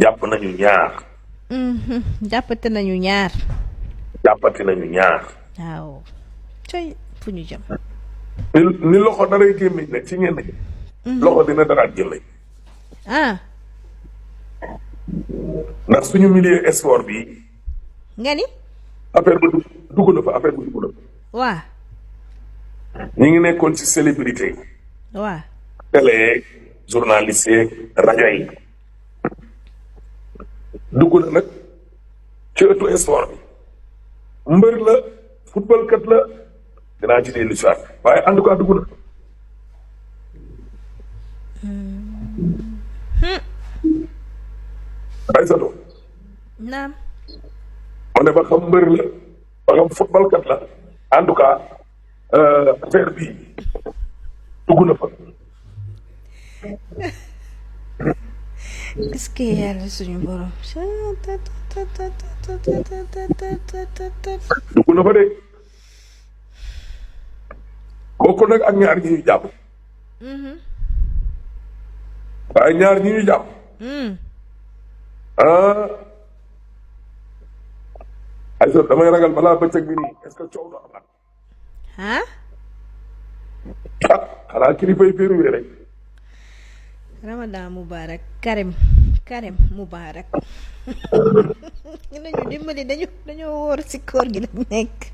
jàpp nañu ñaar. jàppate nañu ñaar. jàppati nañu ñaar. waaw. coy fu ñu jëm. ni loxo daray gémmiñ nag ci ñenn ñi. loxo dina daraat gémmiñ. ah. ndax suñu milieu sport bi nga ni. affaire ba dugg na fa affaire ba dugg na fa. waa. ñi ngi nekkoon ci célébrité. waa. télé yeeg journaliste yeeg rajo yi. dugg na nag ci ëttu sport bi. mbër la football kat la dinaa ci dellu si waat waaye en tout cas dugg na. Aïssatou. naam. ma ne ba xam mbër la ba xam football kat la en tout cas affaire bi dugg na fa. est-ce que yàlla suñu borom. dugg na fa de kooku nag ak ñaar ñi ñu jàpp. waaye ñaar ñi ñu jàpp. ay so damay ragal balaa bëccëg bi nii est-ce que coow du amaat. ah. xanaa kilifa yi féeruwee rek. Ramadan Mubarak Karim Mubarak. ñu nañu dimbali dañoo wóor ci koor gi la nekk.